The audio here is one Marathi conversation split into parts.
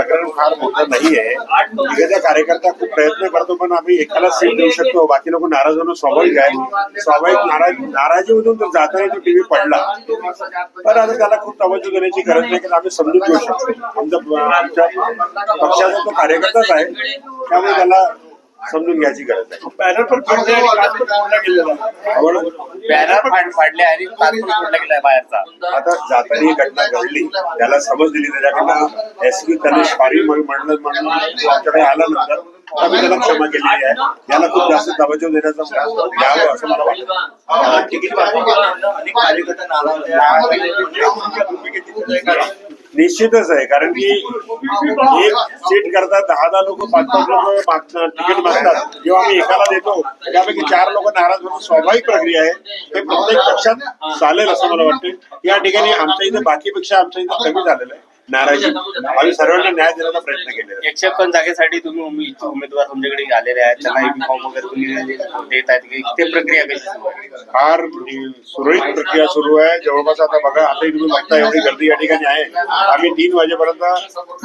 प्रकरण फार मोठं नाहीये. एखाद्या कार्यकर्ता खूप प्रयत्न करतो पण आम्ही एकाला सीट देऊ शकतो, बाकी लोक नाराज होणं स्वाभाविक आहे. स्वाभाविक नाराजीमधून तर जाताना तो टीव्ही पडला, पण आता त्याला खूप तवज्जो देण्याची गरज नाही, कारण आम्ही समजून घेऊ शकतो. आमच्या पक्षाचा तो कार्यकर्ताच आहे, त्यामुळे त्याला समजून घ्यायची गरज आहे. बॅनर पण फाडले आणि काच पण फोडला गेलेला. बॅनर फाडले आणि काच पण फोडला गेलाय बाहेरचा. आता जाताना ही घटना घडली, त्याला समज दिली, त्याच्याकडनं एसपी तनिष पारी म्हणलं म्हणून आमच्याकडे आल्यानंतर आम्ही त्याला क्षमा केलेली आहे. याला खूप जास्त तवज्जो देण्याचा द्यावं असं मला वाटतं. तिकीट अनेक कार्यकर्ते निश्चितच आहे, कारण की एक सीट करता 10 लोक 5 लोक तिकीट मागतात. जेव्हा आम्ही एकाला देतो त्यापैकी 4 लोक नाराज होणं स्वाभाविक प्रक्रिया आहे. हे प्रत्येक पक्षात चालेल असं मला वाटतं. या ठिकाणी आमच्या इथे बाकीपेक्षा आमच्या इथे कमी झालेलं आहे नाराजी. आम्ही सर्वांना न्याय देण्याचा प्रयत्न केलेला आहे. 151 जागेसाठी तुम्ही इच्छुक उमेदवार तुमच्याकडे आलेले आहेत, त्यांना फॉर्म वगैरे तुम्ही देत आहेत की ते प्रक्रिया कशी? फार सुरळीत प्रक्रिया सुरू आहे. जवळपास आता बघा, आताही तुम्ही बघता एवढी गर्दी या ठिकाणी आहे. आम्ही 3 वाजेपर्यंत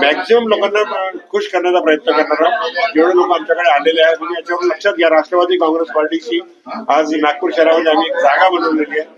मॅक्झिमम लोकांना खुश करण्याचा प्रयत्न करणार आहोत. जेवढे लोक आमच्याकडे आलेले आहेत म्हणजे याच्यावर लक्षात घ्या, राष्ट्रवादी काँग्रेस पार्टीची आज नागपूर शहरामध्ये आम्ही एक जागा बनवलेली आहे.